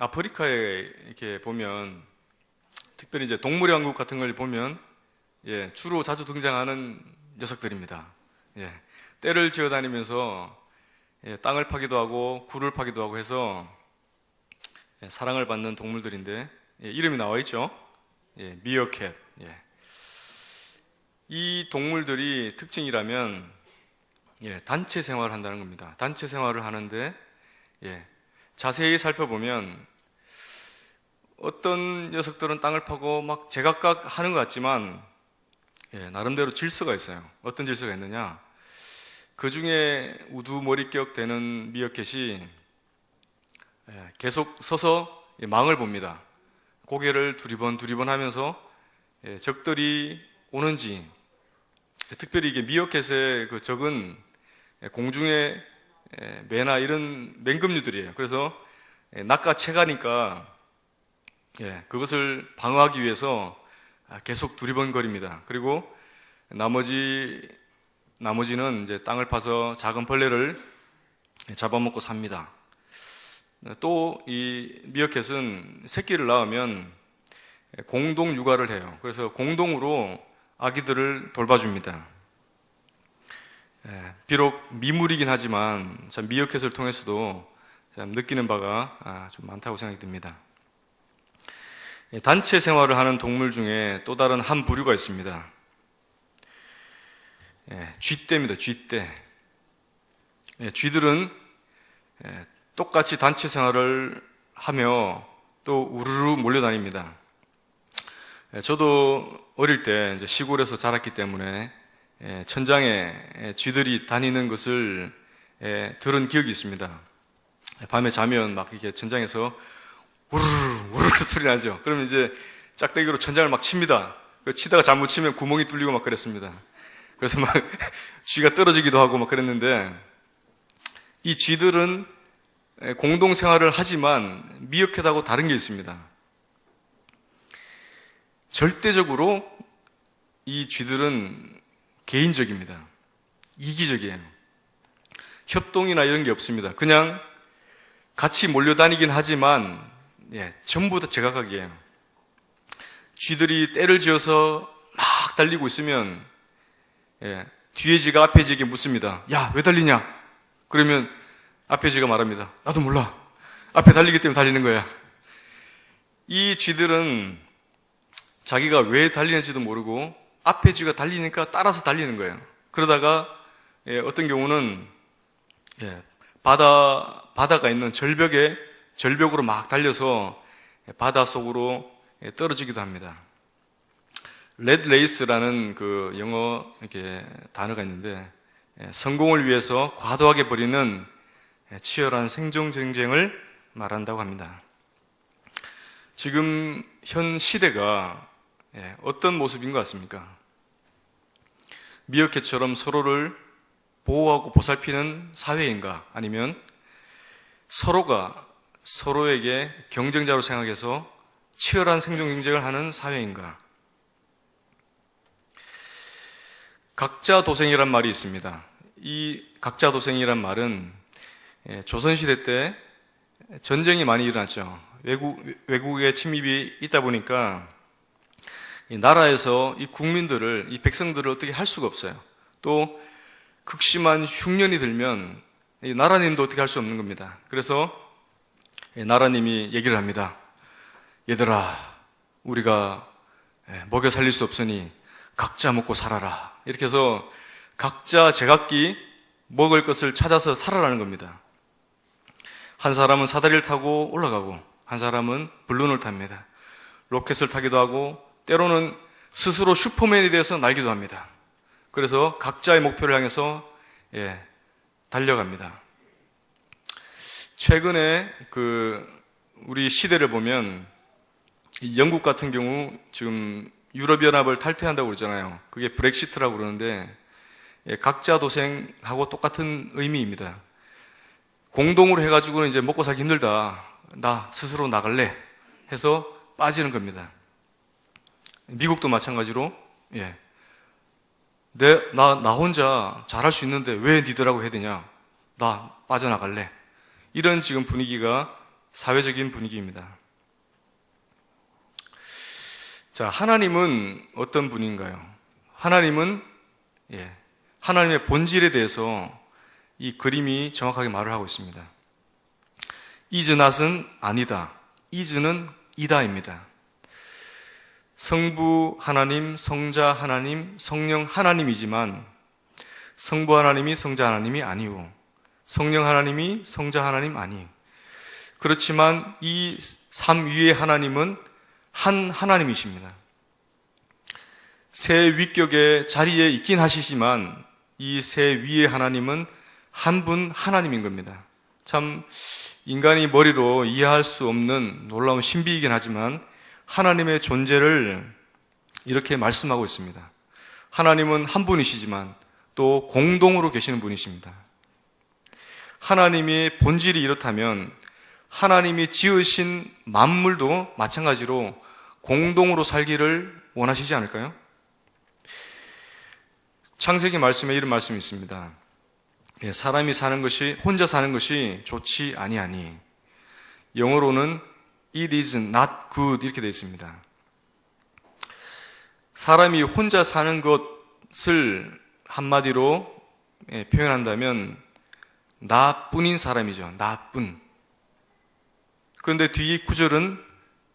아프리카에 이렇게 보면, 특별히 이제 동물의 왕국 같은 걸 보면, 주로 자주 등장하는 녀석들입니다. 떼를 지어 다니면서 땅을 파기도 하고 굴을 파기도 하고 해서 사랑을 받는 동물들인데, 이름이 나와 있죠. 미어캣. 이 동물들이 특징이라면 단체 생활을 한다는 겁니다. 단체 생활을 하는데 자세히 살펴보면 어떤 녀석들은 땅을 파고 막 제각각 하는 것 같지만 나름대로 질서가 있어요. 어떤 질서가 있느냐? 그 중에 우두머리격 되는 미어캣이 계속 서서 망을 봅니다. 고개를 두리번 하면서 적들이 오는지, 특별히 이게 미어캣의 그 적은 공중에 매나 이런 맹금류들이에요. 그래서 낚아채가니까 그것을 방어하기 위해서 계속 두리번거립니다. 그리고 나머지는 이제 땅을 파서 작은 벌레를 잡아먹고 삽니다. 또 이 미어캣은 새끼를 낳으면 공동 육아를 해요. 그래서 공동으로 아기들을 돌봐줍니다. 비록 미물이긴 하지만 참 미어캣을 통해서도 참 느끼는 바가 좀 많다고 생각이 듭니다. 단체 생활을 하는 동물 중에 또 다른 한 부류가 있습니다. 쥐떼입니다. 쥐떼. 쥐들은 똑같이 단체 생활을 하며 또 우르르 몰려다닙니다. 저도 어릴 때 이제 시골에서 자랐기 때문에 천장에 쥐들이 다니는 것을 들은 기억이 있습니다. 밤에 자면 막 이렇게 천장에서 우르르 우르르 소리 나죠. 그러면 이제 짝대기로 천장을 막 칩니다. 치다가 잘못 치면 구멍이 뚫리고 막 그랬습니다. 그래서 막 쥐가 떨어지기도 하고 막 그랬는데, 이 쥐들은 공동생활을 하지만 미어캣하고 다른 게 있습니다. 절대적으로 이 쥐들은 개인적입니다. 이기적이에요. 협동이나 이런 게 없습니다. 그냥 같이 몰려다니긴 하지만 전부 다 제각각이에요. 쥐들이 떼를 지어서 막 달리고 있으면 뒤에 쥐가 앞에 쥐에게 묻습니다. 야, 왜 달리냐? 그러면 앞에 쥐가 말합니다. 나도 몰라. 앞에 달리기 때문에 달리는 거야. 이 쥐들은 자기가 왜 달리는지도 모르고 앞에 쥐가 달리니까 따라서 달리는 거예요. 그러다가 어떤 경우는 바다가 있는 절벽으로 막 달려서 바다 속으로 떨어지기도 합니다. 레드 레이스라는 그 영어 이렇게 단어가 있는데, 성공을 위해서 과도하게 벌이는 치열한 생존 경쟁을 말한다고 합니다. 지금 현 시대가 어떤 모습인 것 같습니까? 미어캣처럼 서로를 보호하고 보살피는 사회인가? 아니면 서로가 서로에게 경쟁자로 생각해서 치열한 생존 경쟁을 하는 사회인가? 각자도생이란 말이 있습니다. 이 각자도생이란 말은 조선시대 때 전쟁이 많이 일어났죠. 외국의 침입이 있다 보니까 이 나라에서 이 국민들을, 이 백성들을 어떻게 할 수가 없어요. 또 극심한 흉년이 들면 이 나라님도 어떻게 할 수 없는 겁니다. 그래서 나라님이 얘기를 합니다. 얘들아, 우리가 먹여 살릴 수 없으니 각자 먹고 살아라. 이렇게 해서 각자 제각기 먹을 것을 찾아서 살아라는 겁니다. 한 사람은 사다리를 타고 올라가고, 한 사람은 블룬을 탑니다. 로켓을 타기도 하고, 때로는 스스로 슈퍼맨이 되어서 날기도 합니다. 그래서 각자의 목표를 향해서 달려갑니다. 최근에 우리 시대를 보면 영국 같은 경우 지금 유럽연합을 탈퇴한다고 그러잖아요. 그게 브렉시트라고 그러는데 각자 도생하고 똑같은 의미입니다. 공동으로 해가지고는 이제 먹고 살기 힘들다. 나 스스로 나갈래. 해서 빠지는 겁니다. 미국도 마찬가지로 나 혼자 잘할 수 있는데 왜 니들하고 해야 되냐? 나 빠져나갈래. 이런 지금 분위기가 사회적인 분위기입니다. 자, 하나님은 어떤 분인가요? 하나님은 하나님의 본질에 대해서 이 그림이 정확하게 말을 하고 있습니다. is not은 아니다, is는 이다입니다. 성부 하나님, 성자 하나님, 성령 하나님이지만 성부 하나님이 성자 하나님이 아니고 성령 하나님이 성자 하나님 아니. 그렇지만 이 삼위의 하나님은 한 하나님이십니다. 세 위격의 자리에 있긴 하시지만 이 세 위의 하나님은 한 분 하나님인 겁니다. 참 인간이 머리로 이해할 수 없는 놀라운 신비이긴 하지만 하나님의 존재를 이렇게 말씀하고 있습니다. 하나님은 한 분이시지만 또 공동으로 계시는 분이십니다. 하나님의 본질이 이렇다면 하나님이 지으신 만물도 마찬가지로 공동으로 살기를 원하시지 않을까요? 창세기 말씀에 이런 말씀이 있습니다. 사람이 사는 것이, 혼자 사는 것이 좋지 아니하니. 영어로는 it is not good 이렇게 되어 있습니다. 사람이 혼자 사는 것을 한마디로 표현한다면 나뿐인 사람이죠. 나뿐. 그런데 뒤 구절은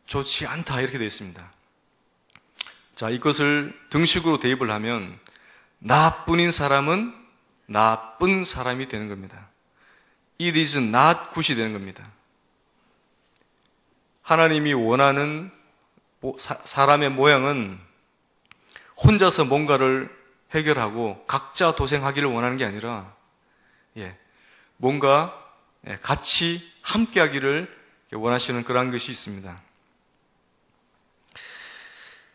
좋지 않다 이렇게 되어 있습니다. 자, 이것을 등식으로 대입을 하면 나뿐인 사람은 나쁜 사람이 되는 겁니다. It is not good이 되는 겁니다. 하나님이 원하는 사람의 모양은 혼자서 뭔가를 해결하고 각자 도생하기를 원하는 게 아니라 뭔가 같이 함께하기를 원하시는 그러한 것이 있습니다.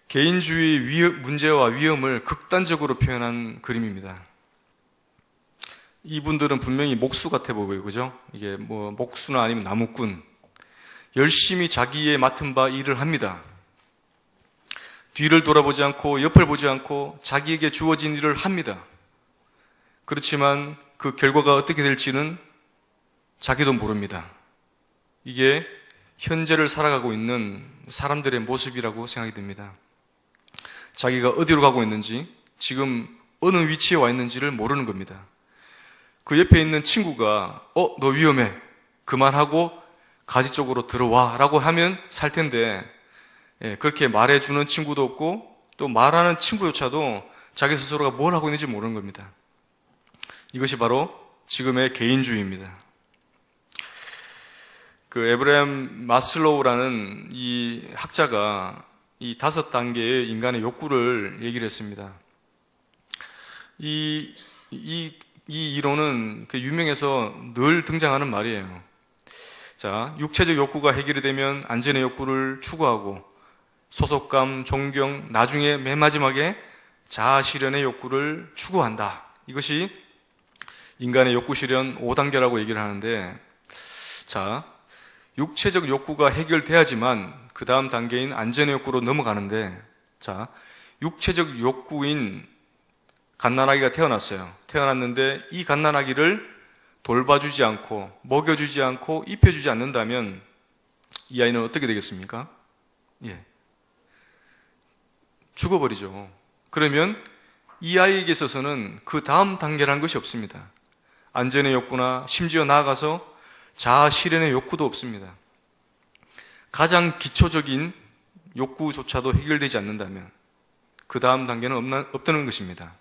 개인주의 문제와 위험을 극단적으로 표현한 그림입니다. 이분들은 분명히 목수 같아 보여요. 그죠? 이게 뭐 목수나 아니면 나무꾼. 열심히 자기의 맡은 바 일을 합니다. 뒤를 돌아보지 않고 옆을 보지 않고 자기에게 주어진 일을 합니다. 그렇지만 그 결과가 어떻게 될지는 자기도 모릅니다. 이게 현재를 살아가고 있는 사람들의 모습이라고 생각이 듭니다. 자기가 어디로 가고 있는지, 지금 어느 위치에 와 있는지를 모르는 겁니다. 그 옆에 있는 친구가 너 위험해, 그만하고 가지 쪽으로 들어와 라고 하면 살 텐데 그렇게 말해주는 친구도 없고 또 말하는 친구조차도 자기 스스로가 뭘 하고 있는지 모르는 겁니다. 이것이 바로 지금의 개인주의입니다. 그 에브라임 마슬로우라는 이 학자가 이 5단계의 인간의 욕구를 얘기를 했습니다. 이 이론은 유명해서 늘 등장하는 말이에요. 자, 육체적 욕구가 해결이 되면 안전의 욕구를 추구하고 소속감, 존경, 나중에 맨 마지막에 자아 실현의 욕구를 추구한다. 이것이 인간의 욕구 실현 5단계라고 얘기를 하는데, 자, 육체적 욕구가 해결돼야지만 그 다음 단계인 안전의 욕구로 넘어가는데, 자, 육체적 욕구인 갓난아기가 태어났어요. 태어났는데 이 갓난아기를 돌봐주지 않고 먹여주지 않고 입혀주지 않는다면 이 아이는 어떻게 되겠습니까? 죽어버리죠. 그러면 이 아이에게 있어서는 그 다음 단계라는 것이 없습니다. 안전의 욕구나 심지어 나아가서 자아 실현의 욕구도 없습니다. 가장 기초적인 욕구조차도 해결되지 않는다면 그 다음 단계는 없다는 것입니다.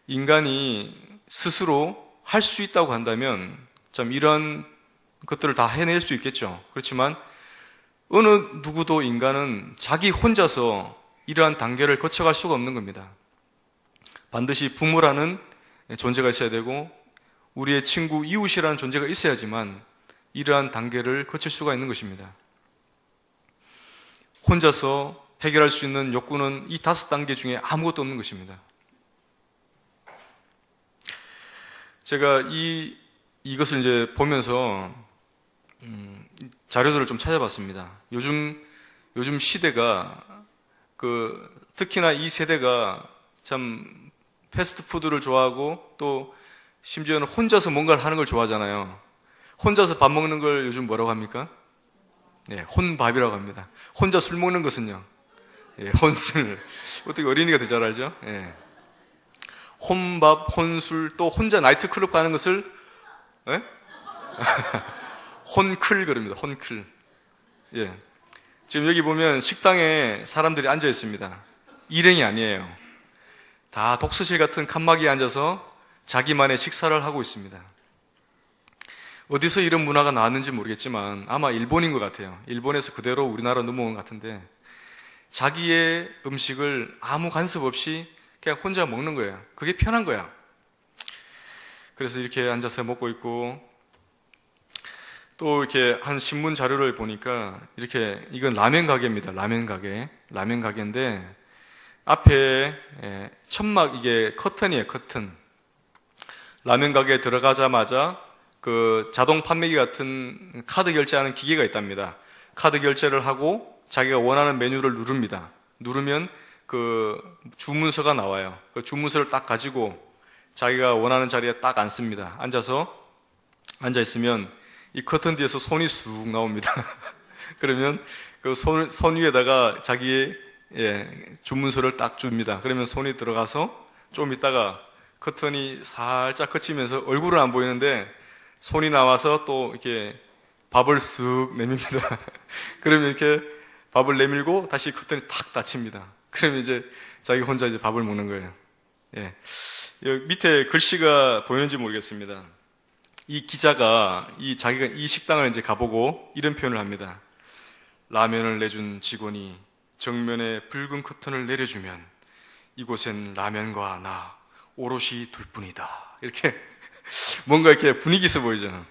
인간이 스스로 할 수 있다고 한다면 참 이런 것들을 다 해낼 수 있겠죠. 그렇지만 어느 누구도 인간은 자기 혼자서 이러한 단계를 거쳐갈 수가 없는 겁니다. 반드시 부모라는 존재가 있어야 되고 우리의 친구, 이웃이라는 존재가 있어야지만 이러한 단계를 거칠 수가 있는 것입니다. 혼자서 해결할 수 있는 욕구는 이 5단계 중에 아무것도 없는 것입니다. 제가 이것을 이제 보면서 자료들을 좀 찾아봤습니다. 요즘 시대가 특히나 이 세대가 참 패스트푸드를 좋아하고 또 심지어는 혼자서 뭔가를 하는 걸 좋아하잖아요. 혼자서 밥 먹는 걸 요즘 뭐라고 합니까? 네, 혼밥이라고 합니다. 혼자 술 먹는 것은요, 예, 혼술. 어떻게 어린이가 더 잘 알죠? 예. 혼밥, 혼술, 또 혼자 나이트클럽 가는 것을 예? 혼클 그럽니다. 혼클. 예. 지금 여기 보면 식당에 사람들이 앉아 있습니다. 일행이 아니에요. 다 독서실 같은 칸막이에 앉아서 자기만의 식사를 하고 있습니다. 어디서 이런 문화가 나왔는지 모르겠지만 아마 일본인 것 같아요. 일본에서 그대로 우리나라 넘어온 것 같은데, 자기의 음식을 아무 간섭 없이 그냥 혼자 먹는 거예요. 그게 편한 거야. 그래서 이렇게 앉아서 먹고 있고, 또 이렇게 한 신문 자료를 보니까 이렇게, 이건 라면 가게입니다. 라면 가게. 라면 가게인데 앞에 천막, 이게 커튼이에요. 커튼. 라면 가게에 들어가자마자 그 자동 판매기 같은 카드 결제하는 기계가 있답니다. 카드 결제를 하고 자기가 원하는 메뉴를 누릅니다. 누르면 그 주문서가 나와요. 그 주문서를 딱 가지고 자기가 원하는 자리에 딱 앉습니다. 앉아 있으면 이 커튼 뒤에서 손이 쑥 나옵니다. 그러면 그 손 위에다가 자기의 주문서를 딱 줍니다. 그러면 손이 들어가서 좀 있다가 커튼이 살짝 거치면서 얼굴은 안 보이는데 손이 나와서 또 이렇게 밥을 쓱 내밉니다. 그러면 이렇게 밥을 내밀고 다시 커튼이 탁 닫힙니다. 그러면 이제 자기 혼자 이제 밥을 먹는 거예요. 예. 여기 밑에 글씨가 보이는지 모르겠습니다. 이 기자가 자기가 이 식당을 이제 가보고 이런 표현을 합니다. 라면을 내준 직원이 정면에 붉은 커튼을 내려주면 이곳엔 라면과 나 오롯이 둘 뿐이다. 이렇게 뭔가 이렇게 분위기 있어 보이죠.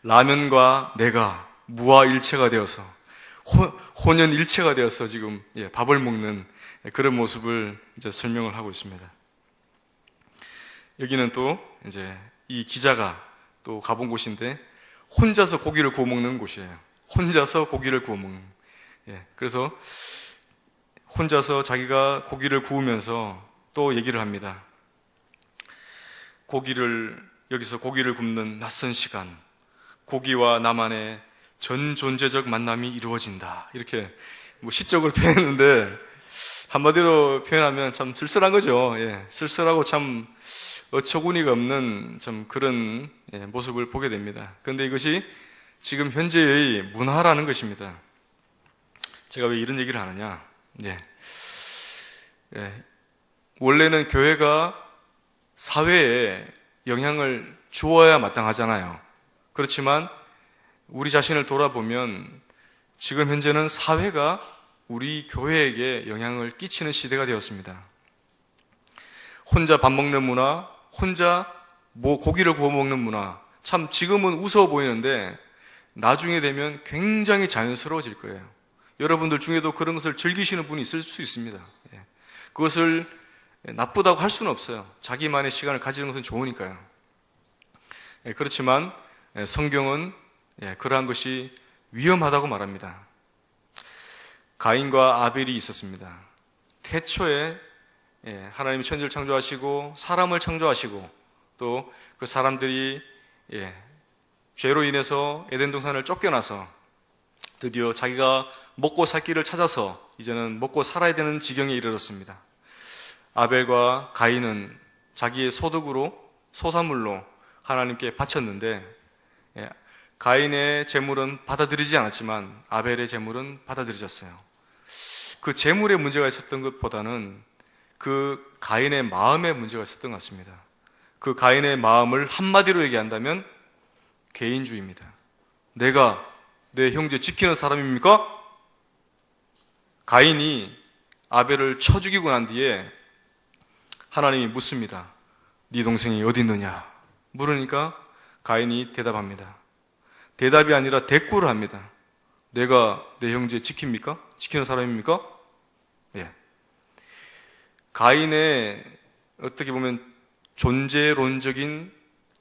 라면과 내가 무아일체가 되어서 혼연일체가 되어서 지금 밥을 먹는 그런 모습을 이제 설명을 하고 있습니다. 여기는 또 이제 이 기자가 또 가본 곳인데 혼자서 고기를 구워 먹는 곳이에요. 혼자서 고기를 구워 먹는. 그래서 혼자서 자기가 고기를 구우면서 또 얘기를 합니다. 여기서 고기를 굽는 낯선 시간, 고기와 나만의 전 존재적 만남이 이루어진다. 이렇게 뭐 시적으로 표현했는데 한마디로 표현하면 참 쓸쓸한 거죠. 쓸쓸하고 참 어처구니가 없는 참 그런 모습을 보게 됩니다. 그런데 이것이 지금 현재의 문화라는 것입니다. 제가 왜 이런 얘기를 하느냐? 원래는 교회가 사회에 영향을 주어야 마땅하잖아요. 그렇지만 우리 자신을 돌아보면 지금 현재는 사회가 우리 교회에게 영향을 끼치는 시대가 되었습니다. 혼자 밥 먹는 문화, 혼자 고기를 구워 먹는 문화, 참 지금은 우스워 보이는데 나중에 되면 굉장히 자연스러워질 거예요. 여러분들 중에도 그런 것을 즐기시는 분이 있을 수 있습니다. 그것을 나쁘다고 할 수는 없어요. 자기만의 시간을 가지는 것은 좋으니까요. 그렇지만 성경은 그러한 것이 위험하다고 말합니다. 가인과 아벨이 있었습니다. 태초에 하나님이 천지를 창조하시고 사람을 창조하시고 또 그 사람들이 죄로 인해서 에덴 동산을 쫓겨나서 드디어 자기가 먹고 살 길을 찾아서 이제는 먹고 살아야 되는 지경에 이르렀습니다. 아벨과 가인은 자기의 소득으로, 소산물로 하나님께 바쳤는데 가인의 제물은 받아들이지 않았지만 아벨의 제물은 받아들여졌어요. 그 제물에 문제가 있었던 것보다는 그 가인의 마음에 문제가 있었던 것 같습니다. 그 가인의 마음을 한마디로 얘기한다면 개인주의입니다. 내가 내 형제 지키는 사람입니까? 가인이 아벨을 쳐 죽이고 난 뒤에 하나님이 묻습니다. 네 동생이 어디 있느냐? 물으니까 가인이 대답합니다. 대답이 아니라 대꾸를 합니다. 내가 내 형제 지킵니까? 지키는 사람입니까? 가인의 어떻게 보면 존재론적인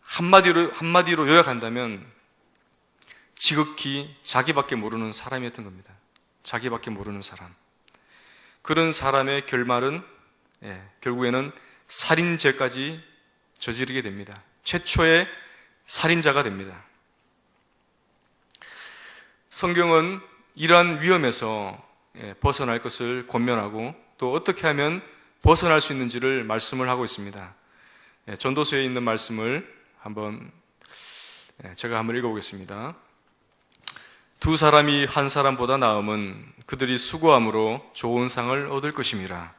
한마디로 요약한다면 지극히 자기밖에 모르는 사람이었던 겁니다. 자기밖에 모르는 사람. 그런 사람의 결말은 결국에는 살인죄까지 저지르게 됩니다. 최초의 살인자가 됩니다. 성경은 이러한 위험에서 벗어날 것을 권면하고 또 어떻게 하면 벗어날 수 있는지를 말씀을 하고 있습니다. 전도서에 있는 말씀을 제가 한번 읽어보겠습니다. 두 사람이 한 사람보다 나음은 그들이 수고함으로 좋은 상을 얻을 것임이라.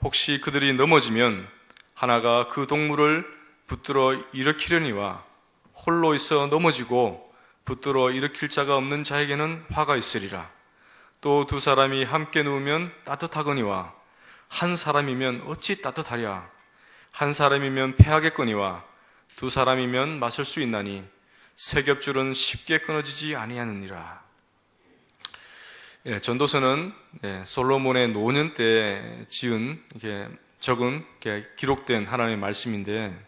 혹시 그들이 넘어지면 하나가 그 동물을 붙들어 일으키려니와 홀로 있어 넘어지고 붙들어 일으킬 자가 없는 자에게는 화가 있으리라. 또 두 사람이 함께 누우면 따뜻하거니와 한 사람이면 어찌 따뜻하랴. 한 사람이면 패하겠거니와 두 사람이면 맞설 수 있나니 세 겹줄은 쉽게 끊어지지 아니하느니라. 전도서는 솔로몬의 노년 때 지은 적은 기록된 하나님의 말씀인데,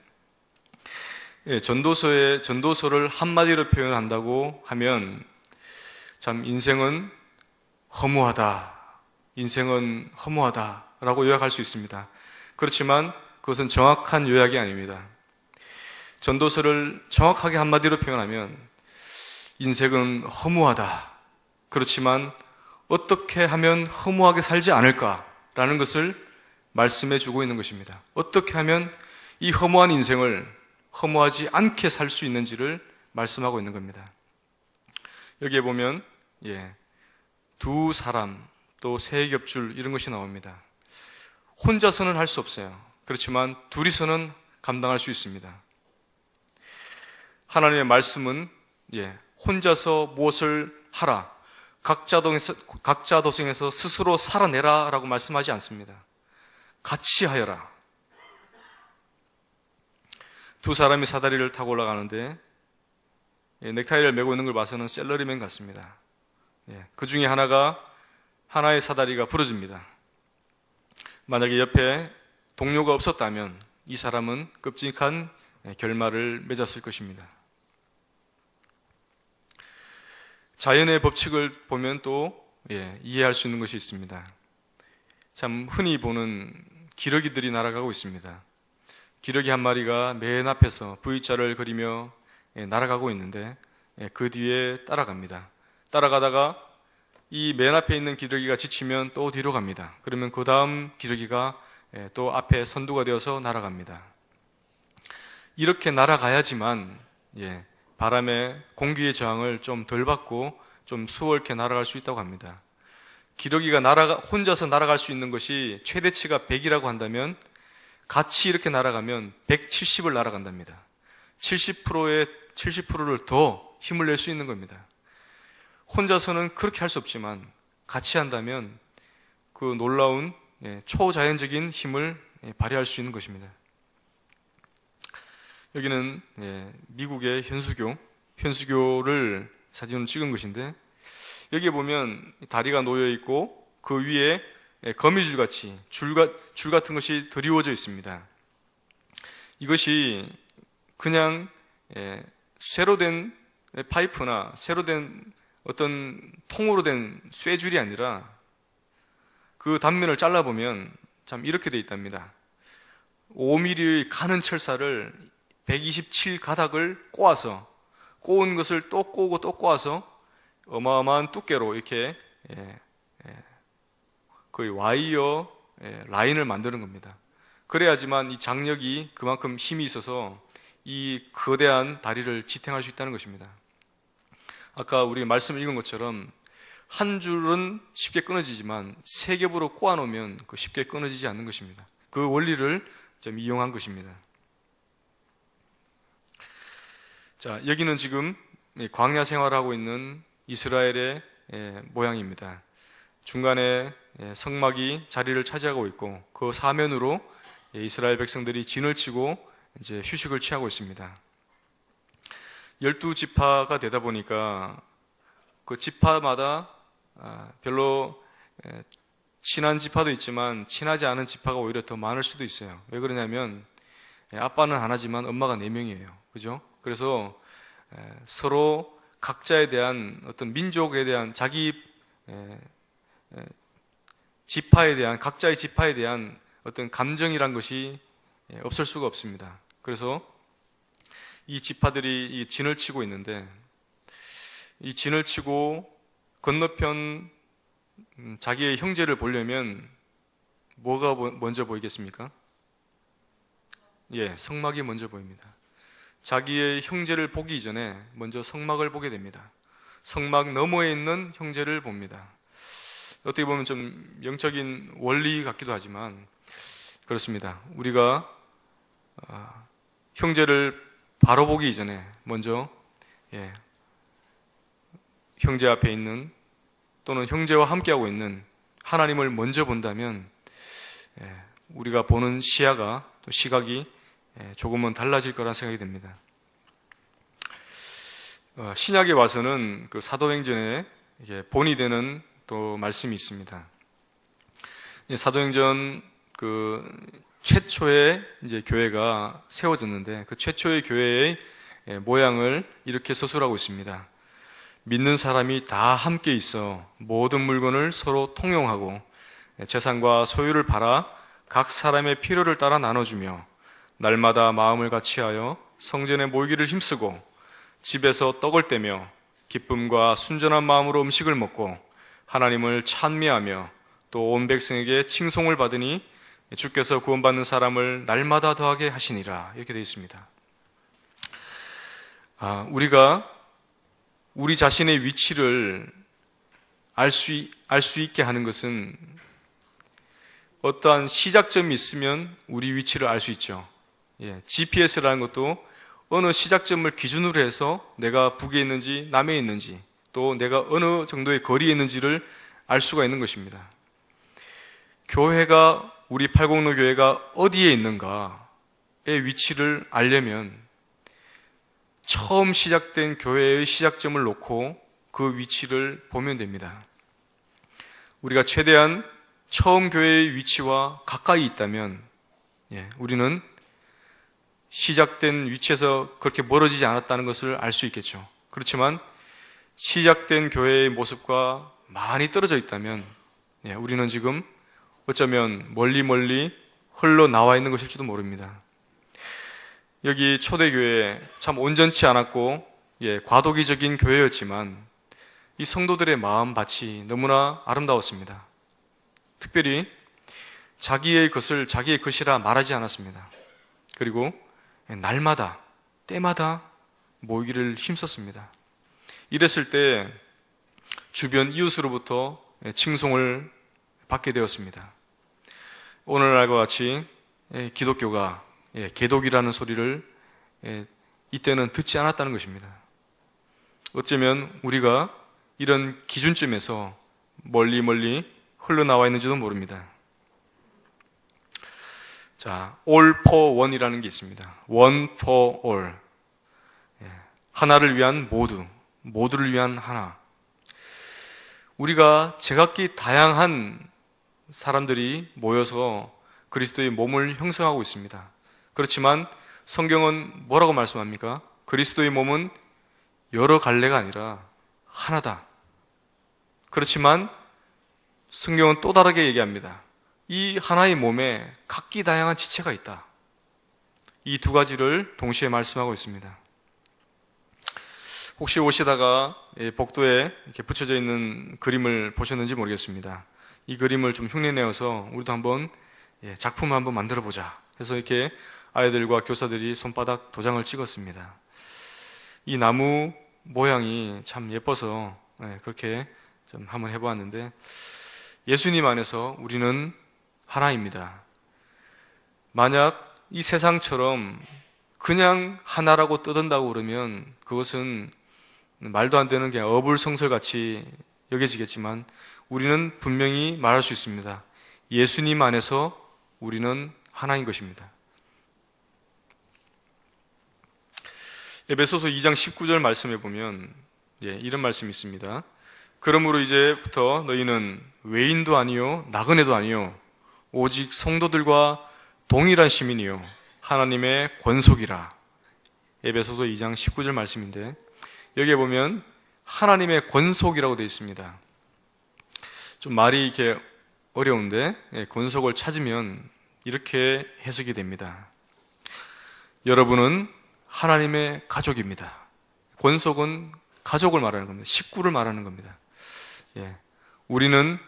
전도서를 한마디로 표현한다고 하면 참 인생은 허무하다라고 요약할 수 있습니다. 그렇지만 그것은 정확한 요약이 아닙니다. 전도서를 정확하게 한마디로 표현하면 인생은 허무하다. 그렇지만 어떻게 하면 허무하게 살지 않을까라는 것을 말씀해 주고 있는 것입니다. 어떻게 하면 이 허무한 인생을 허무하지 않게 살 수 있는지를 말씀하고 있는 겁니다. 여기에 보면 두 사람 또 세 겹줄 이런 것이 나옵니다. 혼자서는 할 수 없어요. 그렇지만 둘이서는 감당할 수 있습니다. 하나님의 말씀은 혼자서 무엇을 하라, 각자 도생에서 스스로 살아내라 라고 말씀하지 않습니다. 같이 하여라. 두 사람이 사다리를 타고 올라가는데 넥타이를 메고 있는 걸 봐서는 셀러리맨 같습니다. 그 중에 하나의 사다리가 부러집니다. 만약에 옆에 동료가 없었다면 이 사람은 끔찍한 결말을 맺었을 것입니다. 자연의 법칙을 보면 또 이해할 수 있는 것이 있습니다. 참 흔히 보는 기러기들이 날아가고 있습니다. 기러기 한 마리가 맨 앞에서 V자를 그리며 날아가고 있는데 그 뒤에 따라갑니다. 따라가다가 이 맨 앞에 있는 기러기가 지치면 또 뒤로 갑니다. 그러면 그 다음 기러기가 또 앞에 선두가 되어서 날아갑니다. 이렇게 날아가야지만 바람에 공기의 저항을 좀 덜 받고 좀 수월케 날아갈 수 있다고 합니다. 기러기가 혼자서 날아갈 수 있는 것이 최대치가 100이라고 한다면 같이 이렇게 날아가면 170을 날아간답니다. 70%를 더 힘을 낼 수 있는 겁니다. 혼자서는 그렇게 할 수 없지만 같이 한다면 그 놀라운 초자연적인 힘을 발휘할 수 있는 것입니다. 여기는 미국의 현수교를 사진으로 찍은 것인데, 여기에 보면 다리가 놓여 있고 그 위에 거미줄같이 줄 같은 것이 드리워져 있습니다. 이것이 그냥 쇠로 된 파이프나 쇠로 된 어떤 통으로 된 쇠줄이 아니라 그 단면을 잘라보면 참 이렇게 되어 있답니다. 5mm의 가는 철사를 127가닥을 꼬은 것을 또 꼬고 또 꼬아서 어마어마한 두께로 이렇게 거의 와이어 라인을 만드는 겁니다. 그래야지만 이 장력이 그만큼 힘이 있어서 이 거대한 다리를 지탱할 수 있다는 것입니다. 아까 우리 말씀을 읽은 것처럼 한 줄은 쉽게 끊어지지만 세 겹으로 꼬아놓으면 쉽게 끊어지지 않는 것입니다. 그 원리를 좀 이용한 것입니다. 자, 여기는 지금 광야 생활하고 있는 이스라엘의 모양입니다. 중간에 성막이 자리를 차지하고 있고 그 사면으로 이스라엘 백성들이 진을 치고 이제 휴식을 취하고 있습니다. 12지파가 되다 보니까 그 지파마다 별로 친한 지파도 있지만 친하지 않은 지파가 오히려 더 많을 수도 있어요. 왜 그러냐면 아빠는 하나지만 엄마가 4명이에요. 그죠? 그래서 서로 각자에 대한 어떤 민족에 대한 자기 지파에 대한 각자의 지파에 대한 어떤 감정이란 것이 없을 수가 없습니다. 그래서 이 지파들이 이 진을 치고 있는데 이 진을 치고 건너편 자기의 형제를 보려면 뭐가 먼저 보이겠습니까? 예, 성막이 먼저 보입니다. 자기의 형제를 보기 이전에 먼저 성막을 보게 됩니다. 성막 너머에 있는 형제를 봅니다. 어떻게 보면 좀 영적인 원리 같기도 하지만 그렇습니다. 우리가 형제를 바로 보기 이전에 먼저 형제 앞에 있는 또는 형제와 함께하고 있는 하나님을 먼저 본다면 우리가 보는 시야가 또 시각이 조금은 달라질 거란 생각이 듭니다. 신약에 와서는 그 사도행전에 본이 되는 또 말씀이 있습니다. 사도행전 그 최초의 이제 교회가 세워졌는데 그 최초의 교회의 모양을 이렇게 서술하고 있습니다. 믿는 사람이 다 함께 있어 모든 물건을 서로 통용하고 재산과 소유를 팔아 각 사람의 필요를 따라 나눠주며 날마다 마음을 같이하여 성전에 모이기를 힘쓰고 집에서 떡을 떼며 기쁨과 순전한 마음으로 음식을 먹고 하나님을 찬미하며 또 온 백성에게 칭송을 받으니 주께서 구원받는 사람을 날마다 더하게 하시니라. 이렇게 되어 있습니다. 우리가 우리 자신의 위치를 알 수 있게 하는 것은 어떠한 시작점이 있으면 우리 위치를 알 수 있죠. GPS라는 것도 어느 시작점을 기준으로 해서 내가 북에 있는지 남에 있는지 또 내가 어느 정도의 거리에 있는지를 알 수가 있는 것입니다. 교회가 우리 팔공로 교회가 어디에 있는가의 위치를 알려면 처음 시작된 교회의 시작점을 놓고 그 위치를 보면 됩니다. 우리가 최대한 처음 교회의 위치와 가까이 있다면 우리는 시작된 위치에서 그렇게 멀어지지 않았다는 것을 알 수 있겠죠. 그렇지만 시작된 교회의 모습과 많이 떨어져 있다면 우리는 지금 어쩌면 멀리 흘러나와 있는 것일지도 모릅니다. 여기 초대교회 참 온전치 않았고 과도기적인 교회였지만 이 성도들의 마음밭이 너무나 아름다웠습니다. 특별히 자기의 것을 자기의 것이라 말하지 않았습니다. 그리고 날마다 때마다 모이기를 힘썼습니다. 이랬을 때 주변 이웃으로부터 칭송을 받게 되었습니다. 오늘날과 같이 기독교가 개독이라는 소리를 이때는 듣지 않았다는 것입니다. 어쩌면 우리가 이런 기준점에서 멀리 흘러나와 있는지도 모릅니다. 자, all for one이라는 게 있습니다. one for all. 하나를 위한 모두를 위한 하나. 우리가 제각기 다양한 사람들이 모여서 그리스도의 몸을 형성하고 있습니다. 그렇지만 성경은 뭐라고 말씀합니까? 그리스도의 몸은 여러 갈래가 아니라 하나다. 그렇지만 성경은 또 다르게 얘기합니다. 이 하나의 몸에 각기 다양한 지체가 있다. 이 두 가지를 동시에 말씀하고 있습니다. 혹시 오시다가 복도에 이렇게 붙여져 있는 그림을 보셨는지 모르겠습니다. 이 그림을 좀 흉내내어서 우리도 한번 작품을 한번 만들어 보자. 그래서 이렇게 아이들과 교사들이 손바닥 도장을 찍었습니다. 이 나무 모양이 참 예뻐서 그렇게 좀 한번 해보았는데 예수님 안에서 우리는 하나입니다. 만약 이 세상처럼 그냥 하나라고 떠든다고 그러면 그것은 말도 안 되는 그냥 어불성설같이 여겨지겠지만 우리는 분명히 말할 수 있습니다. 예수님 안에서 우리는 하나인 것입니다. 에베소서 2장 19절 말씀에 보면 이런 말씀이 있습니다. 그러므로 이제부터 너희는 외인도 아니요 나그네도 아니요 오직 성도들과 동일한 시민이요 하나님의 권속이라. 에베소서 2장 19절 말씀인데 여기에 보면 하나님의 권속이라고 되어 있습니다. 좀 말이 이렇게 어려운데 권속을 찾으면 이렇게 해석이 됩니다. 여러분은 하나님의 가족입니다. 권속은 가족을 말하는 겁니다. 식구를 말하는 겁니다. 우리는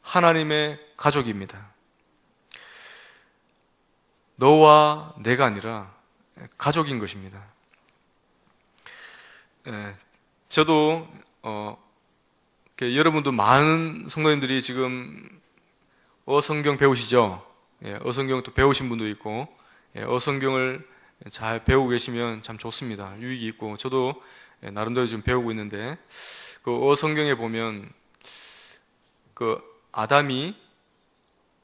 하나님의 가족입니다. 너와 내가 아니라 가족인 것입니다. 저도 여러분도 많은 성도님들이 지금 어성경 배우시죠? 어성경 또 배우신 분도 있고, 어성경을 잘 배우고 계시면 참 좋습니다. 유익이 있고, 저도 나름대로 지금 배우고 있는데, 그 어성경에 보면 그 아담이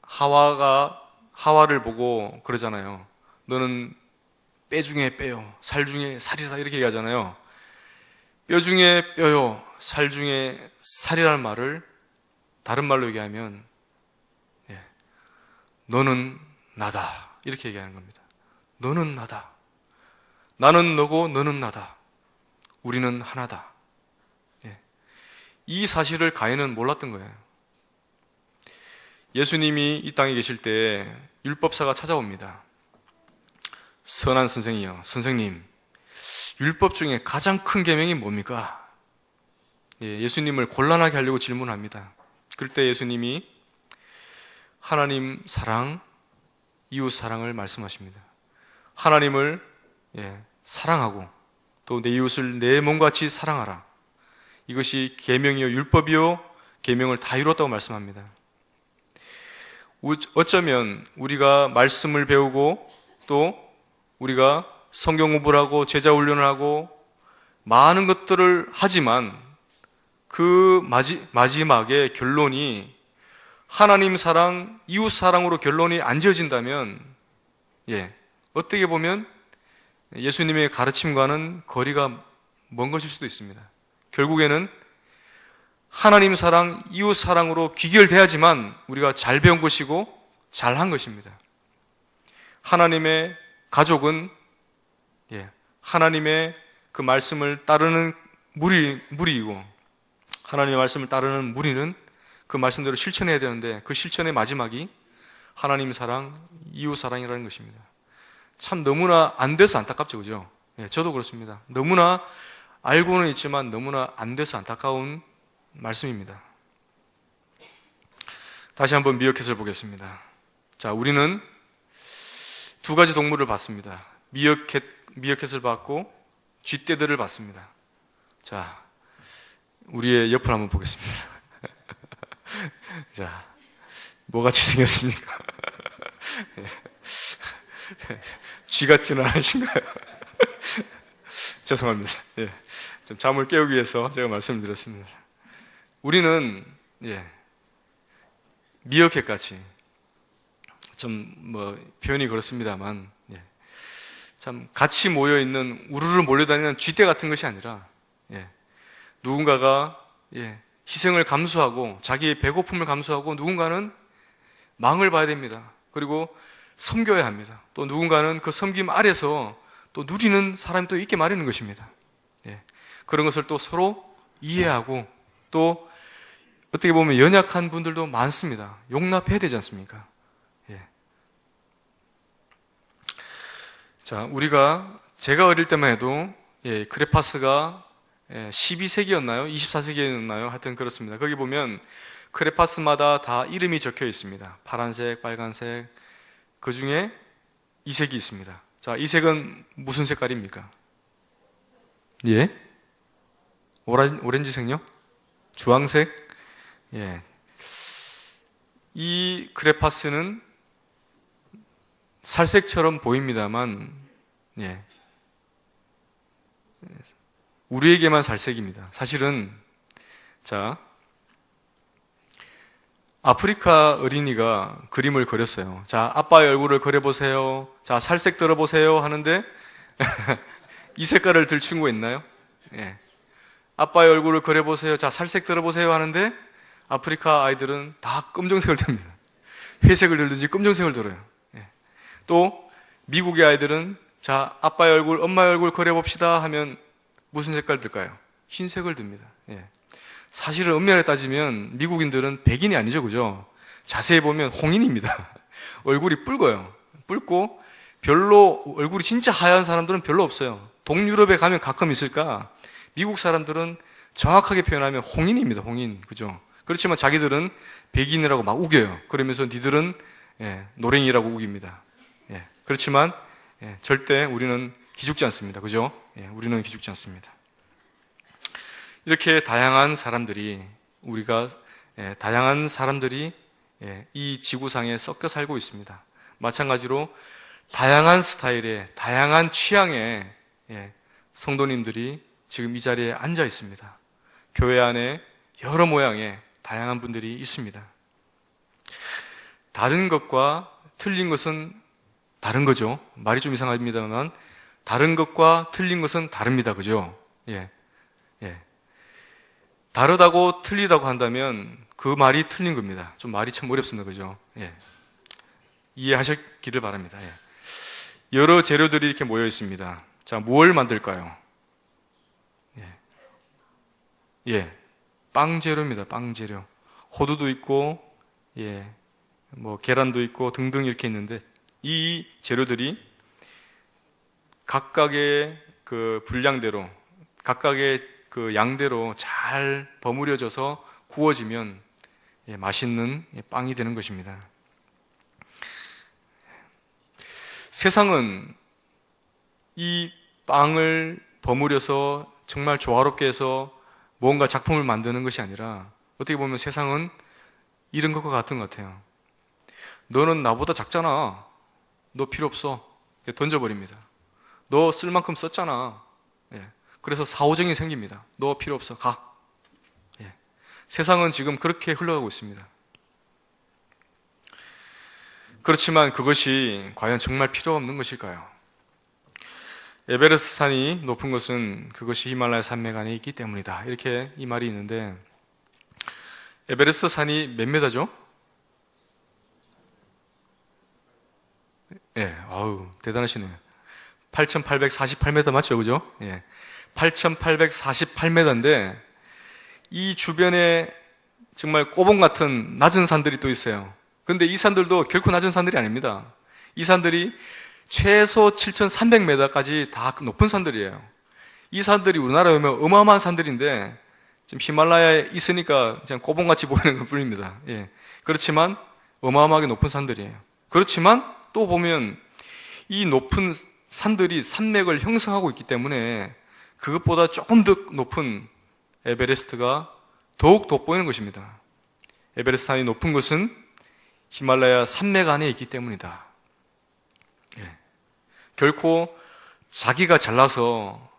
하와를 보고 그러잖아요. 너는 뼈 중에 뼈요, 살 중에 살이다, 이렇게 얘기하잖아요. 뼈 중에 뼈요, 살 중에 살이라는 말을 다른 말로 얘기하면 너는 나다, 이렇게 얘기하는 겁니다. 너는 나다. 나는 너고 너는 나다. 우리는 하나다. 이 사실을 가인은 몰랐던 거예요. 예수님이 이 땅에 계실 때 율법사가 찾아옵니다. 선한 선생이요, 선생님, 율법 중에 가장 큰 계명이 뭡니까? 예수님을 곤란하게 하려고 질문합니다. 그럴 때 예수님이 하나님 사랑, 이웃 사랑을 말씀하십니다. 하나님을 사랑하고 또 내 이웃을 내 몸같이 사랑하라. 이것이 계명이요 율법이요 계명을 다 이뤘다고 말씀합니다. 어쩌면 우리가 말씀을 배우고 또 우리가 성경 공부를 하고 제자 훈련을 하고 많은 것들을 하지만 그 마지막에 결론이 하나님 사랑, 이웃 사랑으로 결론이 안 지어진다면 어떻게 보면 예수님의 가르침과는 거리가 먼 것일 수도 있습니다. 결국에는 하나님 사랑, 이웃 사랑으로 귀결돼야지만 우리가 잘 배운 것이고 잘한 것입니다. 하나님의 가족은 하나님의 그 말씀을 따르는 무리이고 하나님의 말씀을 따르는 무리는 그 말씀대로 실천해야 되는데 그 실천의 마지막이 하나님 사랑, 이웃 사랑이라는 것입니다. 참 너무나 안 돼서 안타깝죠, 그죠? 저도 그렇습니다. 너무나 알고는 있지만 너무나 안 돼서 안타까운 말씀입니다. 다시 한번 미어캣을 보겠습니다. 자, 우리는 두 가지 동물을 봤습니다. 미어캣을 봤고 쥐떼들을 봤습니다. 자, 우리의 옆을 한번 보겠습니다. 자, 뭐같이 생겼습니까? 쥐 같지는 않으신가요? 죄송합니다. 좀 잠을 깨우기 위해서 제가 말씀을 드렸습니다. 우리는 미어캣같이 좀 표현이 그렇습니다만 참 같이 모여 있는 우르르 몰려다니는 쥐떼 같은 것이 아니라 누군가가 희생을 감수하고 자기의 배고픔을 감수하고 누군가는 망을 봐야 됩니다. 그리고 섬겨야 합니다. 또 누군가는 그 섬김 아래서 또 누리는 사람이 또 있게 마련인 것입니다. 그런 것을 또 서로 이해하고 또 어떻게 보면 연약한 분들도 많습니다. 용납해야 되지 않습니까? 자, 제가 어릴 때만 해도 크레파스가 12세기였나요? 24세기였나요? 하여튼 그렇습니다. 거기 보면 크레파스마다 다 이름이 적혀 있습니다. 파란색, 빨간색, 그 중에 이 색이 있습니다. 자, 이 색은 무슨 색깔입니까? 오렌지색요? 주황색? 이 크레파스는 살색처럼 보입니다만, 우리에게만 살색입니다. 사실은, 자, 아프리카 어린이가 그림을 그렸어요. 자, 아빠의 얼굴을 그려보세요. 자, 살색 들어보세요. 하는데, 이 색깔을 들 친구가 있나요? 아빠의 얼굴을 그려보세요. 자, 살색 들어보세요. 하는데, 아프리카 아이들은 다 검정색을 듭니다. 회색을 들든지 검정색을 들어요. 또, 미국의 아이들은, 자, 아빠의 얼굴, 엄마의 얼굴 그려봅시다. 하면, 무슨 색깔 들까요? 흰색을 듭니다. 사실은 엄밀하게 따지면 미국인들은 백인이 아니죠, 그죠? 자세히 보면 홍인입니다. 얼굴이 붉어요. 붉고 별로 얼굴이 진짜 하얀 사람들은 별로 없어요. 동유럽에 가면 가끔 있을까? 미국 사람들은 정확하게 표현하면 홍인입니다. 홍인, 그죠? 그렇지만 자기들은 백인이라고 막 우겨요. 그러면서 니들은 노랭이라고 우깁니다. 그렇지만 절대 우리는 기죽지 않습니다. 그죠? 우리는 기죽지 않습니다. 이렇게 다양한 사람들이 이 지구상에 섞여 살고 있습니다. 마찬가지로 다양한 스타일의, 다양한 취향의 성도님들이 지금 이 자리에 앉아 있습니다. 교회 안에 여러 모양의 다양한 분들이 있습니다. 다른 것과 틀린 것은 다른 거죠. 말이 좀 이상합니다만 다른 것과 틀린 것은 다릅니다. 그죠? 다르다고 틀리다고 한다면 그 말이 틀린 겁니다. 좀 말이 참 어렵습니다. 그죠? 이해하셨기를 바랍니다. 여러 재료들이 이렇게 모여 있습니다. 자, 뭘 만들까요? 빵 재료입니다. 빵 재료. 호두도 있고, 계란도 있고 등등 이렇게 있는데 이 재료들이 각각의 그 분량대로, 각각의 그 양대로 잘 버무려져서 구워지면 맛있는 빵이 되는 것입니다. 세상은 이 빵을 버무려서 정말 조화롭게 해서 뭔가 작품을 만드는 것이 아니라 어떻게 보면 세상은 이런 것과 같은 것 같아요. 너는 나보다 작잖아. 너 필요 없어. 던져버립니다. 너 쓸 만큼 썼잖아. 그래서 사오정이 생깁니다. 너 필요 없어. 가. 세상은 지금 그렇게 흘러가고 있습니다. 그렇지만 그것이 과연 정말 필요 없는 것일까요? 에베레스트 산이 높은 것은 그것이 히말라야 산맥 안에 있기 때문이다. 이렇게 이 말이 있는데 에베레스트 산이 몇 메다죠? 대단하시네요. 8,848m 맞죠? 그죠? 8,848m인데 이 주변에 정말 꼬봉 같은 낮은 산들이 또 있어요. 근데 이 산들도 결코 낮은 산들이 아닙니다. 이 산들이 최소 7,300m까지 다 높은 산들이에요. 이 산들이 우리나라에 오면 어마어마한 산들인데 지금 히말라야에 있으니까 그냥 꼬봉같이 보이는 것 뿐입니다. 그렇지만 어마어마하게 높은 산들이에요. 그렇지만 또 보면 이 높은 산들이 산맥을 형성하고 있기 때문에 그것보다 조금 더 높은 에베레스트가 더욱 돋보이는 것입니다. 에베레스트 산이 높은 것은 히말라야 산맥 안에 있기 때문이다. 결코 자기가 잘나서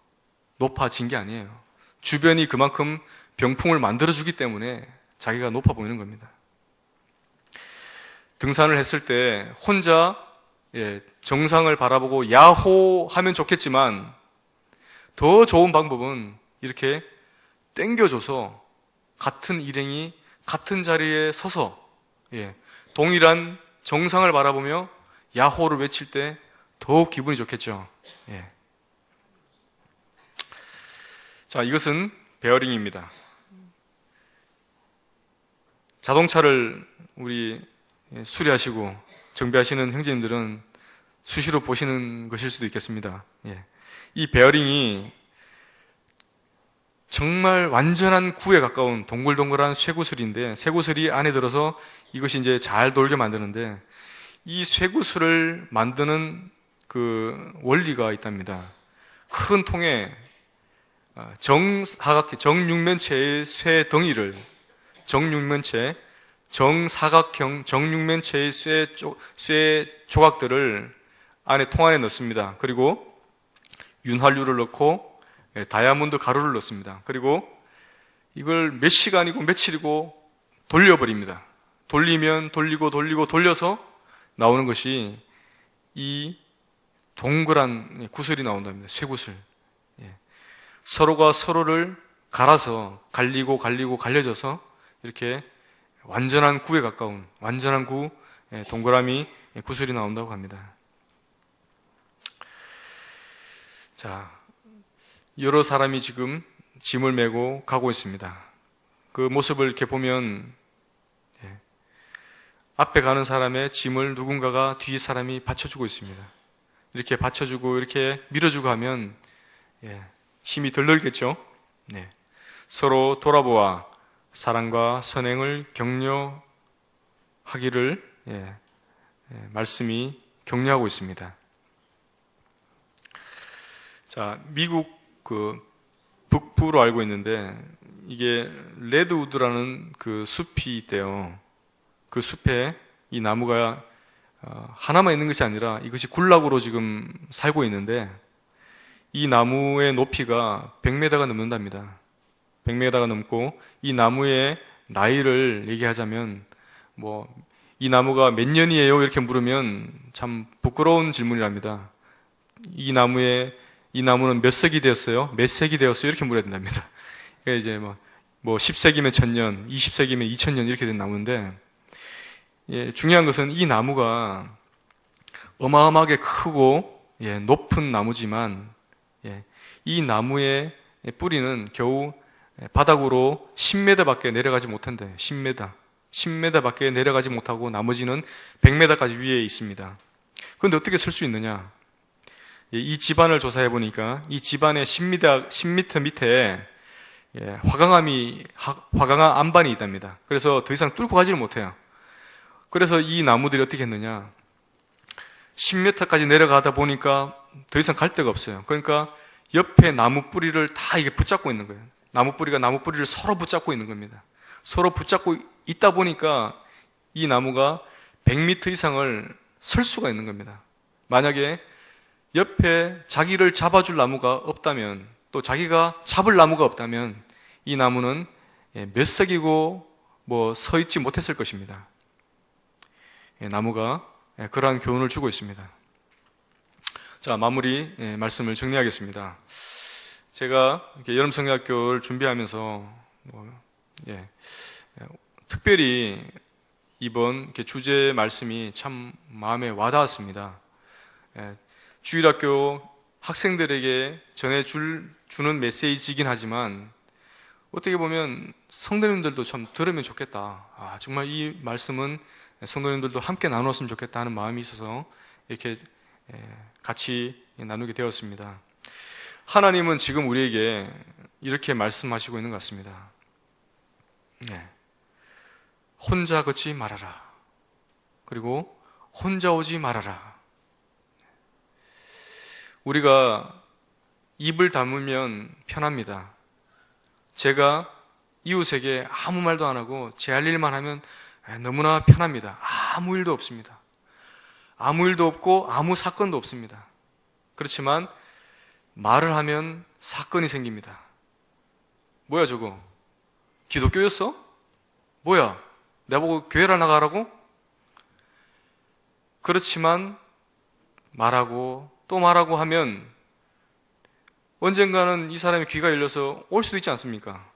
높아진 게 아니에요. 주변이 그만큼 병풍을 만들어주기 때문에 자기가 높아 보이는 겁니다. 등산을 했을 때 혼자 정상을 바라보고 야호 하면 좋겠지만 더 좋은 방법은 이렇게 땡겨줘서 같은 일행이 같은 자리에 서서 동일한 정상을 바라보며 야호를 외칠 때 더욱 기분이 좋겠죠. 자, 이것은 베어링입니다. 자동차를 우리 수리하시고 정비하시는 형제님들은 수시로 보시는 것일 수도 있겠습니다. 이 베어링이 정말 완전한 구에 가까운 동글동글한 쇠구슬인데 쇠구슬이 안에 들어서 이것이 이제 잘 돌게 만드는데 이 쇠구슬을 만드는 그 원리가 있답니다. 큰 통에 정육면체의 쇠 덩이를 정사각형 정육면체의 쇠 조각들을 안에 통 안에 넣습니다. 그리고 윤활유를 넣고 다이아몬드 가루를 넣습니다. 그리고 이걸 몇 시간이고 며칠이고 돌려버립니다. 돌리면 돌리고 돌려서 나오는 것이 이 동그란 구슬이 나온답니다. 쇠구슬. 서로가 서로를 갈아서 갈리고 갈려져서 이렇게 완전한 구에 가까운 완전한 구 동그라미 구슬이 나온다고 합니다. 자, 여러 사람이 지금 짐을 메고 가고 있습니다. 그 모습을 이렇게 보면 앞에 가는 사람의 짐을 누군가가 뒤 사람이 받쳐주고 있습니다. 이렇게 받쳐주고 이렇게 밀어주고 하면 힘이 덜 들겠죠. 서로 돌아보아 사랑과 선행을 격려하기를 말씀이 격려하고 있습니다. 자, 미국 그 북부로 알고 있는데 이게 레드우드라는 그 숲이 있대요. 그 숲에 이 나무가 하나만 있는 것이 아니라 이것이 군락으로 지금 살고 있는데 이 나무의 높이가 100m가 넘는답니다. 100m가 넘고 이 나무의 나이를 얘기하자면 이 나무가 몇 년이에요? 이렇게 물으면 참 부끄러운 질문이랍니다. 이 나무는 몇 세기 되었어요? 몇 세기 되었어요? 이렇게 물어야 된답니다. 그러니까 이제 10세기면 1000년, 20세기면 2000년 이렇게 된 나무인데 중요한 것은 이 나무가 어마어마하게 크고 높은 나무지만 이 나무의 뿌리는 겨우 바닥으로 10m 밖에 내려가지 못한대. 10m 밖에 내려가지 못하고 나머지는 100m까지 위에 있습니다. 그런데 어떻게 쓸 수 있느냐? 이 집안을 조사해 보니까 이 집안의 10m 밑에 화강암 안반이 있답니다. 그래서 더 이상 뚫고 가지를 못해요. 그래서 이 나무들이 어떻게 했느냐? 10m까지 내려가다 보니까 더 이상 갈 데가 없어요. 그러니까 옆에 나무 뿌리를 다 이게 붙잡고 있는 거예요. 나무 뿌리가 나무 뿌리를 서로 붙잡고 있는 겁니다. 서로 붙잡고 있다 보니까 이 나무가 100m 이상을 설 수가 있는 겁니다. 만약에 옆에 자기를 잡아줄 나무가 없다면, 또 자기가 잡을 나무가 없다면 이 나무는 몇 세기고 서 있지 못했을 것입니다. 나무가 그러한 교훈을 주고 있습니다. 자, 마무리 말씀을 정리하겠습니다. 제가 여름 성경학교를 준비하면서 특별히 이번 주제 말씀이 참 마음에 와닿았습니다. 주일학교 학생들에게 전해주는 메시지이긴 하지만 어떻게 보면 성도님들도 참 들으면 좋겠다. 정말 이 말씀은 성도님들도 함께 나눴으면 좋겠다 하는 마음이 있어서 이렇게 같이 나누게 되었습니다. 하나님은 지금 우리에게 이렇게 말씀하시고 있는 것 같습니다. 혼자 걷지 말아라. 그리고 혼자 오지 말아라. 우리가 입을 다물면 편합니다. 제가 이웃에게 아무 말도 안 하고 제 할 일만 하면 너무나 편합니다. 아무 일도 없습니다. 아무 일도 없고 아무 사건도 없습니다. 그렇지만 말을 하면 사건이 생깁니다. 뭐야 저거? 기독교였어? 뭐야? 나보고 교회를 나가라고? 그렇지만 말하고 또 말하고 하면 언젠가는 이 사람의 귀가 열려서 올 수도 있지 않습니까?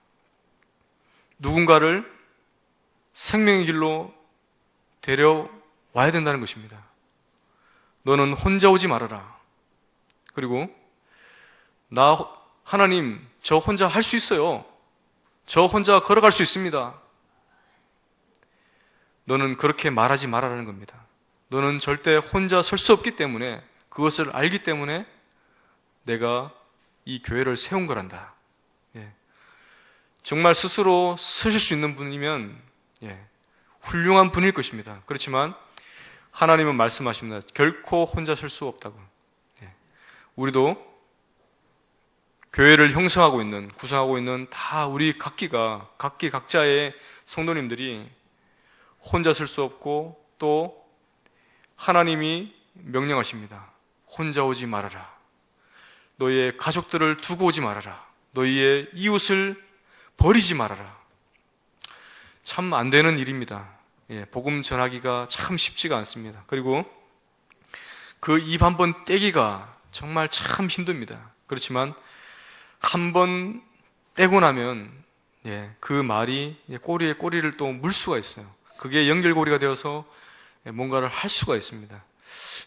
누군가를 생명의 길로 데려와야 된다는 것입니다. 너는 혼자 오지 말아라. 그리고 하나님, 저 혼자 할 수 있어요. 저 혼자 걸어갈 수 있습니다. 너는 그렇게 말하지 말아라는 겁니다. 너는 절대 혼자 설 수 없기 때문에, 그것을 알기 때문에 내가 이 교회를 세운 거란다. 정말 스스로 서실 수 있는 분이면 훌륭한 분일 것입니다. 그렇지만 하나님은 말씀하십니다. 결코 혼자 설 수 없다고. 우리도 교회를 형성하고 있는, 구성하고 있는 다 우리 각기 각자의 성도님들이 혼자 설 수 없고, 또 하나님이 명령하십니다. 혼자 오지 말아라. 너희의 가족들을 두고 오지 말아라. 너희의 이웃을 버리지 말아라. 참 안 되는 일입니다. 복음 전하기가 참 쉽지가 않습니다. 그리고 그 입 한 번 떼기가 정말 참 힘듭니다. 그렇지만 한 번 떼고 나면 그 말이 꼬리에 꼬리를 또 물 수가 있어요. 그게 연결고리가 되어서 뭔가를 할 수가 있습니다.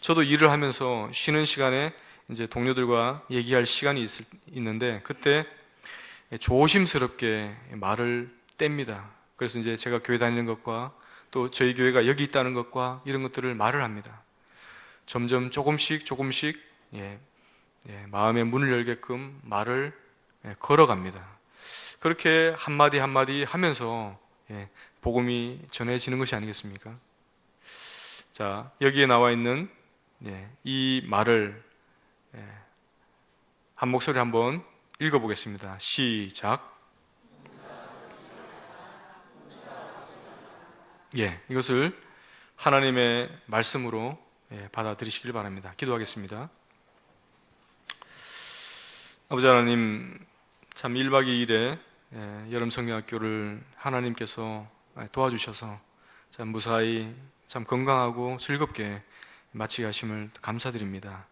저도 일을 하면서 쉬는 시간에 이제 동료들과 얘기할 시간이 있는데 그때 조심스럽게 말을 뗍니다. 그래서 이제 제가 교회 다니는 것과 또 저희 교회가 여기 있다는 것과 이런 것들을 말을 합니다. 점점 조금씩 마음의 문을 열게끔 말을 걸어갑니다. 그렇게 한마디 한마디 하면서 복음이 전해지는 것이 아니겠습니까? 자, 여기에 나와 있는 이 말을 한 목소리 한번 읽어보겠습니다. 시작. 이것을 하나님의 말씀으로 받아들이시길 바랍니다. 기도하겠습니다. 아버지 하나님, 참 1박 2일에 여름 성경학교를 하나님께서 도와주셔서 참 무사히 참 건강하고 즐겁게 마치게 하심을 감사드립니다.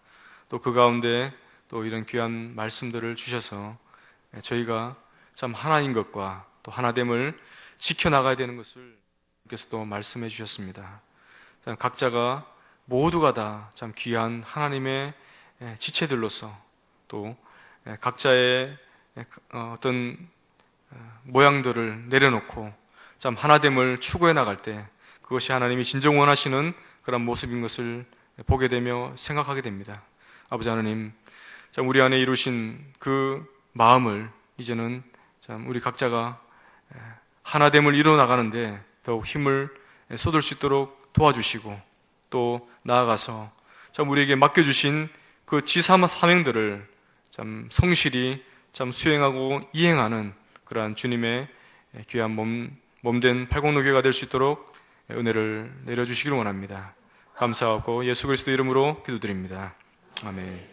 또 그 가운데 또 이런 귀한 말씀들을 주셔서 저희가 참 하나인 것과 또 하나됨을 지켜나가야 되는 것을 께서 또 말씀해 주셨습니다. 각자가 모두가 다 참 귀한 하나님의 지체들로서 또 각자의 어떤 모양들을 내려놓고 참 하나됨을 추구해 나갈 때 그것이 하나님이 진정 원하시는 그런 모습인 것을 보게 되며 생각하게 됩니다. 아버지 하나님, 참 우리 안에 이루신 그 마음을 이제는 참 우리 각자가 하나됨을 이루어 나가는데 더욱 힘을 쏟을 수 있도록 도와주시고 또 나아가서 참 우리에게 맡겨주신 그 지사 사명들을 참 성실히 참 수행하고 이행하는 그러한 주님의 귀한 몸된 팔공로교회가 될 수 있도록 은혜를 내려주시기를 원합니다. 감사하고 예수 그리스도 이름으로 기도드립니다. 아멘.